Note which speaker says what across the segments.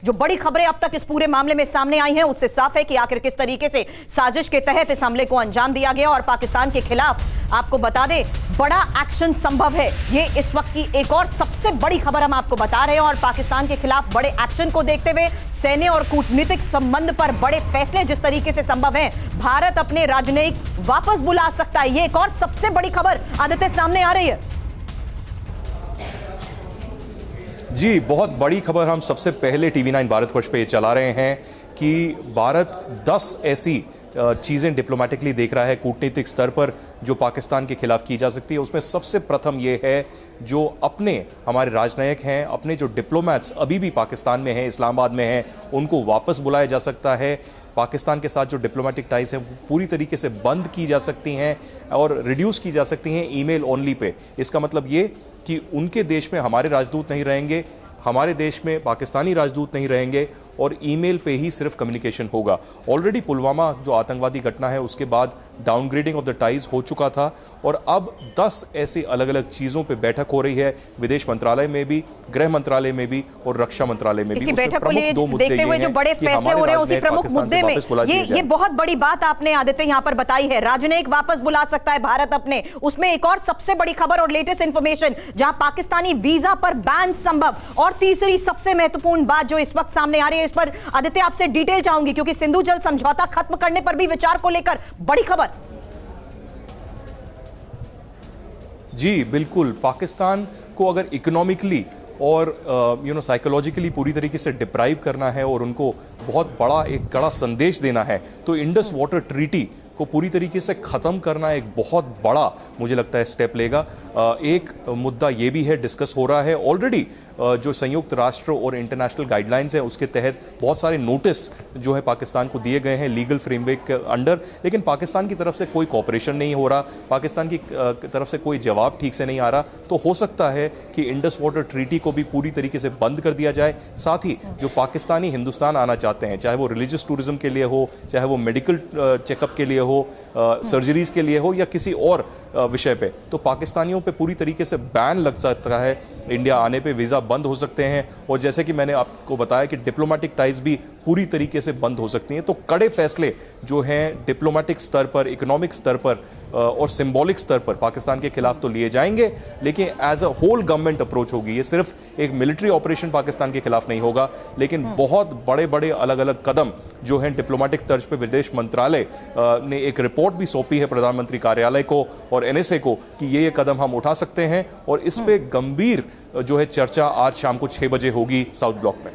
Speaker 1: जो बड़ी खबरें अब तक इस पूरे मामले में सामने आई हैं उससे साफ है कि आखिर किस तरीके से साजिश के तहत इस हमले को अंजाम दिया गया और पाकिस्तान के खिलाफ आपको बता दें बड़ा एक्शन संभव है। ये इस वक्त की एक और सबसे बड़ी खबर हम आपको बता रहे हैं और पाकिस्तान के खिलाफ बड़े एक्शन को देखते हुए सैन्य और कूटनीतिक संबंध पर बड़े फैसले जिस तरीके से संभव हैं, भारत अपने राजनयिक वापस बुला सकता है। ये एक और सबसे बड़ी खबर आदित्य सामने आ रही है।
Speaker 2: जी, बहुत बड़ी खबर हम सबसे पहले टीवी9 भारतवर्ष पे चला रहे हैं कि भारत 10 ऐसी चीज़ें डिप्लोमेटिकली देख रहा है कूटनीतिक स्तर पर जो पाकिस्तान के खिलाफ की जा सकती है। उसमें सबसे प्रथम ये है जो अपने हमारे राजनयिक हैं, अपने जो डिप्लोमैट्स अभी भी पाकिस्तान में हैं, इस्लामाबाद में हैं, उनको वापस बुलाया जा सकता है। पाकिस्तान के साथ जो डिप्लोमेटिक टाइज हैं पूरी तरीके से बंद की जा सकती हैं और रिड्यूस की जा सकती हैं ईमेल ओनली पे। इसका मतलब ये कि उनके देश में हमारे राजदूत नहीं रहेंगे, हमारे देश में पाकिस्तानी राजदूत नहीं रहेंगे और ईमेल पे ही सिर्फ कम्युनिकेशन होगा। ऑलरेडी पुलवामा जो आतंकवादी घटना है उसके बाद डाउनग्रेडिंग ऑफ द टाइज हो चुका था और अब 10 ऐसी अलग अलग चीज़ों पे बैठक हो रही है विदेश मंत्रालय में भी, गृह मंत्रालय में भी और रक्षा मंत्रालय में भी।
Speaker 1: इसी बैठक को देखते हुए जो बड़े फैसले हो रहे हैं उसी प्रमुख मुद्दे में ये बहुत बड़ी बात आपने आदित्य यहाँ पर बताई है, राजनयिक वापस बुला सकता है भारत अपने। उसमें एक और सबसे बड़ी खबर और लेटेस्ट इंफॉर्मेशन जहां पाकिस्तानी वीजा पर बैन संभव और तीसरी सबसे महत्वपूर्ण बात जो इस वक्त सामने आ रही है, इस पर आदित्य आपसे डिटेल चाहूंगी क्योंकि सिंधु जल समझौता खत्म करने पर भी विचार को लेकर बड़ी खबर।
Speaker 2: जी बिल्कुल, पाकिस्तान को अगर इकोनॉमिकली और साइकोलॉजिकली पूरी तरीके से डिप्राइव करना है और उनको बहुत बड़ा एक कड़ा संदेश देना है तो इंडस वाटर ट्रीटी को पूरी तरीके से ख़त्म करना एक बहुत बड़ा मुझे लगता है स्टेप लेगा। एक मुद्दा ये भी है, डिस्कस हो रहा है ऑलरेडी, जो संयुक्त राष्ट्र और इंटरनेशनल गाइडलाइंस हैं उसके तहत बहुत सारे नोटिस जो है पाकिस्तान को दिए गए हैं लीगल फ्रेमवर्क के अंडर, लेकिन पाकिस्तान की तरफ से कोई कॉपरेशन नहीं हो रहा, पाकिस्तान की तरफ से कोई जवाब ठीक से नहीं आ रहा। तो हो सकता है कि इंडस वाटर ट्रीटी को भी पूरी तरीके से बंद कर दिया जाए। साथ ही जो पाकिस्तानी हिंदुस्तान आना चाहते हैं, चाहे वो रिलीजियस टूरिज्म के लिए हो, चाहे वो मेडिकल चेकअप के लिए हो, सर्जरीज के लिए हो या किसी और विषय पे, तो पाकिस्तानियों पे पूरी तरीके से बैन लग सकता है। इंडिया आने पे वीज़ा बंद हो सकते हैं और जैसे कि मैंने आपको बताया कि डिप्लोमेटिक टाइज भी पूरी तरीके से बंद हो सकती हैं। तो कड़े फैसले जो हैं डिप्लोमेटिक स्तर पर, इकोनॉमिक स्तर पर और सिंबॉलिक स्तर पर पाकिस्तान के खिलाफ तो लिए जाएंगे, लेकिन as a whole government approach होगी। ये सिर्फ एक मिलिट्री ऑपरेशन पाकिस्तान के खिलाफ नहीं होगा, लेकिन बहुत बड़े बड़े अलग अलग कदम जो हैं डिप्लोमेटिक तर्ज पे विदेश मंत्रालय ने एक रिपोर्ट भी सौंपी है प्रधानमंत्री कार्यालय को और एनएसए को कि ये कदम हम उठा सकते हैं और इस पे गंभीर जो है चर्चा आज शाम को 6 बजे होगी साउथ ब्लॉक में।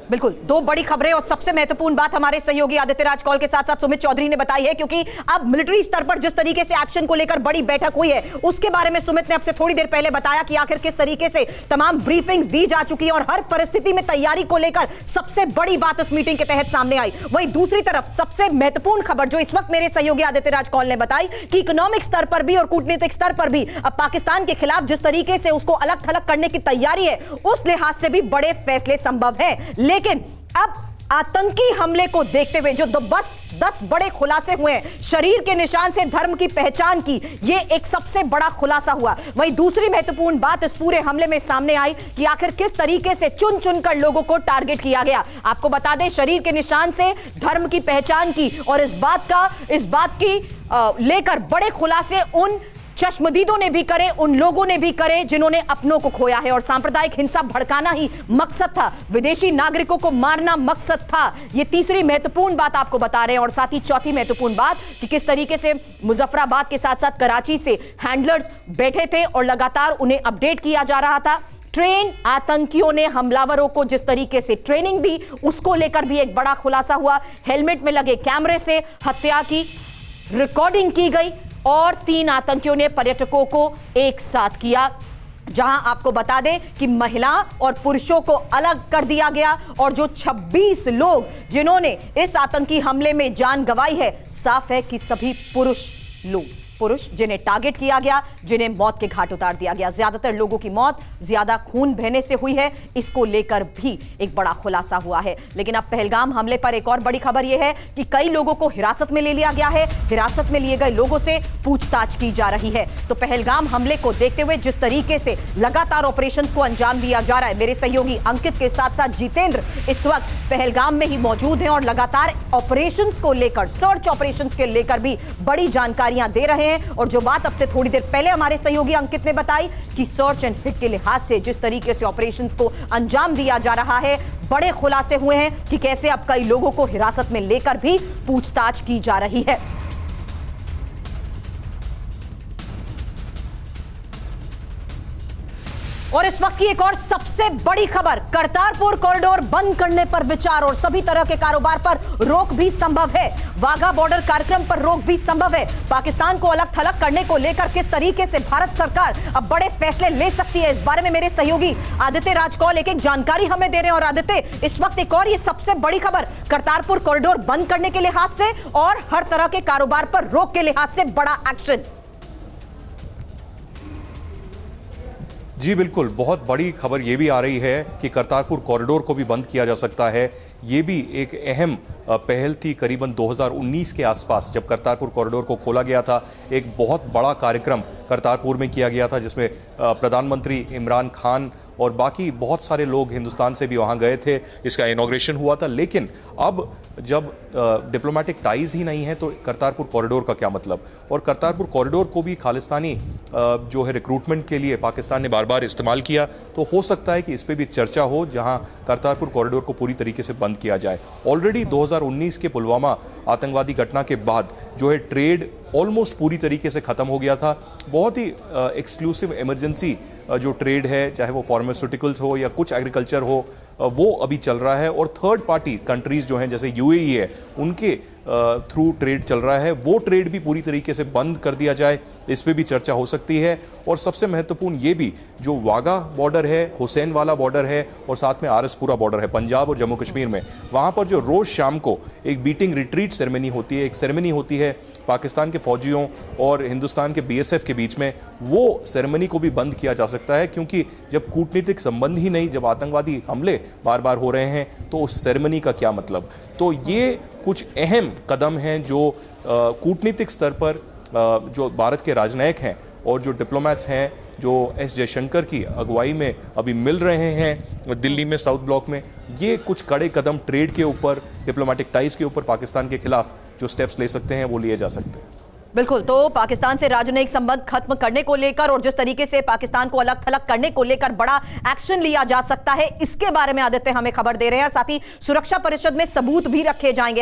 Speaker 1: बिल्कुल, दो बड़ी खबरें और सबसे महत्वपूर्ण बात हमारे सहयोगी आदित्य राज कौल के साथ साथ सुमित चौधरी ने बताई है, क्योंकि अब मिलिट्री स्तर पर जिस तरीके से एक्शन को लेकर बड़ी बैठक हुई है उसके बारे में सुमित ने आपसे थोड़ी देर पहले बताया कि आखिर किस तरीके से तमाम ब्रीफिंग्स दी जा चुकी है और हर परिस्थिति में तैयारी को लेकर सबसे बड़ी बात उस मीटिंग के तहत सामने आई। वहीं दूसरी तरफ सबसे महत्वपूर्ण खबर जो इस वक्त मेरे सहयोगी आदित्य राज कौल ने बताई कि इकोनॉमिक स्तर पर भी और कूटनीतिक स्तर पर भी अब पाकिस्तान के खिलाफ जिस तरीके से उसको अलग थलग करने की तैयारी है उस लिहाज से भी बड़े फैसले संभव है। लेकिन अब आतंकी हमले को देखते हुए जो 10 बड़े खुलासे हुए हैं, शरीर के निशान से धर्म की पहचान की, ये एक सबसे बड़ा खुलासा हुआ। वहीं दूसरी महत्वपूर्ण बात इस पूरे हमले में सामने आई कि आखिर किस तरीके से चुन चुनकर लोगों को टारगेट किया गया। आपको बता दें, शरीर के निशान से धर्म की पहचान की और इस बात की लेकर बड़े खुलासे उन चश्मदीदों ने भी करे, उन लोगों ने भी करे जिन्होंने अपनों को खोया है और सांप्रदायिक हिंसा भड़काना ही मकसद था, विदेशी नागरिकों को मारना मकसद था। ये तीसरी महत्वपूर्ण बात आपको बता रहे हैं। और साथ ही चौथी महत्वपूर्ण बात कि किस तरीके से मुजफ्फराबाद के साथ साथ कराची से हैंडलर्स बैठे थे और लगातार उन्हें अपडेट किया जा रहा था। ट्रेन आतंकियों ने हमलावरों को जिस तरीके से ट्रेनिंग दी उसको लेकर भी एक बड़ा खुलासा हुआ। हेलमेट में लगे कैमरे से हत्या की रिकॉर्डिंग की गई और 3 आतंकियों ने पर्यटकों को एक साथ किया, जहां आपको बता दें कि महिला और पुरुषों को अलग कर दिया गया और जो 26 लोग जिन्होंने इस आतंकी हमले में जान गंवाई है, साफ है कि सभी पुरुष लोग पुरुष जिन्हें टारगेट किया गया, जिन्हें मौत के घाट उतार दिया गया। ज्यादातर लोगों की मौत ज्यादा खून बहने से हुई है, इसको लेकर भी एक बड़ा खुलासा हुआ है। लेकिन अब पहलगाम हमले पर एक और बड़ी खबर यह है कि कई लोगों को हिरासत में ले लिया गया है। हिरासत में लिए गए लोगों से पूछताछ की जा रही है। तो पहलगाम हमले को देखते हुए जिस तरीके से लगातार ऑपरेशंस को अंजाम दिया जा रहा है, मेरे सहयोगी अंकित के साथ साथ जितेंद्र इस वक्त पहलगाम में ही मौजूद हैं और लगातार ऑपरेशंस को लेकर, सर्च ऑपरेशंस के लेकर भी बड़ी जानकारियां दे रहे हैं। और जो बात अब से थोड़ी देर पहले हमारे सहयोगी अंकित ने बताई कि सर्च एंड हिट के लिहाज से जिस तरीके से ऑपरेशंस को अंजाम दिया जा रहा है, बड़े खुलासे हुए हैं कि कैसे अब कई लोगों को हिरासत में लेकर भी पूछताछ की जा रही है। और इस वक्त की एक और सबसे बड़ी खबर, करतारपुर कॉरिडोर बंद करने पर विचार और सभी तरह के कारोबार पर रोक भी संभव है। वाघा बॉर्डर कार्यक्रम पर रोक भी संभव है। पाकिस्तान को अलग थलग करने को लेकर किस तरीके से भारत सरकार अब बड़े फैसले ले सकती है, इस बारे में मेरे सहयोगी आदित्य राजकौल एक जानकारी हमें दे रहे हैं। और आदित्य, इस वक्त एक और ये सबसे बड़ी खबर, करतारपुर कॉरिडोर बंद करने के लिहाज से और हर तरह के कारोबार पर रोक के लिहाज से बड़ा एक्शन।
Speaker 2: जी बिल्कुल, बहुत बड़ी खबर ये भी आ रही है कि करतारपुर कॉरिडोर को भी बंद किया जा सकता है। ये भी एक अहम पहल थी। करीबन 2019 के आसपास जब करतारपुर कॉरिडोर को खोला गया था, एक बहुत बड़ा कार्यक्रम करतारपुर में किया गया था जिसमें प्रधानमंत्री इमरान खान और बाकी बहुत सारे लोग हिंदुस्तान से भी वहाँ गए थे। इसका इनॉग्रेशन हुआ था। लेकिन अब जब डिप्लोमेटिक टाइज ही नहीं है तो करतारपुर कॉरिडोर का क्या मतलब। और करतारपुर कॉरिडोर को भी खालिस्तानी जो है रिक्रूटमेंट के लिए पाकिस्तान ने बार बार इस्तेमाल किया। तो हो सकता है कि इस पर भी चर्चा हो, जहां करतारपुर कॉरिडोर को पूरी तरीके से बंद किया जाए। ऑलरेडी 2019 के पुलवामा आतंकवादी घटना के बाद जो है ट्रेड ऑलमोस्ट पूरी तरीके से ख़त्म हो गया था। बहुत ही एक्सक्लूसिव इमरजेंसी जो ट्रेड है, चाहे वो फार्मास्यूटिकल्स हो या कुछ एग्रीकल्चर हो, वो अभी चल रहा है। और थर्ड पार्टी कंट्रीज़ जो हैं जैसे यूएई है, उनके थ्रू ट्रेड चल रहा है। वो ट्रेड भी पूरी तरीके से बंद कर दिया जाए, इस पे भी चर्चा हो सकती है। और सबसे महत्वपूर्ण ये भी, जो वाघा बॉर्डर है, हुसैन वाला बॉर्डर है और साथ में आरएसपुरा बॉर्डर है पंजाब और जम्मू कश्मीर में, वहाँ पर जो रोज़ शाम को एक बीटिंग रिट्रीट सेरेमनी होती है, एक सेरेमनी होती है पाकिस्तान के फौजियों और हिंदुस्तान के बीएसएफ के बीच में, वो सेरेमनी को भी बंद किया जा सकता है। क्योंकि जब कूटनीतिक संबंध ही नहीं, जब आतंकवादी हमले बार बार हो रहे हैं, तो उस सेरेमनी का क्या मतलब। तो ये कुछ अहम कदम हैं जो कूटनीतिक स्तर पर जो भारत के राजनयिक हैं और जो डिप्लोमेट्स हैं, जो एस जयशंकर की अगुवाई में अभी मिल रहे हैं दिल्ली में साउथ ब्लॉक में, ये कुछ कड़े कदम ट्रेड के ऊपर, डिप्लोमेटिक टाइज के ऊपर पाकिस्तान के खिलाफ जो स्टेप्स ले सकते हैं वो लिए जा सकते हैं।
Speaker 1: बिल्कुल, तो पाकिस्तान से राजनयिक संबंध खत्म करने को लेकर और जिस तरीके से पाकिस्तान को अलग थलग करने को लेकर बड़ा एक्शन लिया जा सकता है, इसके बारे में आदित्य हमें खबर दे रहे हैं। साथ ही सुरक्षा परिषद में सबूत भी रखे जाएंगे।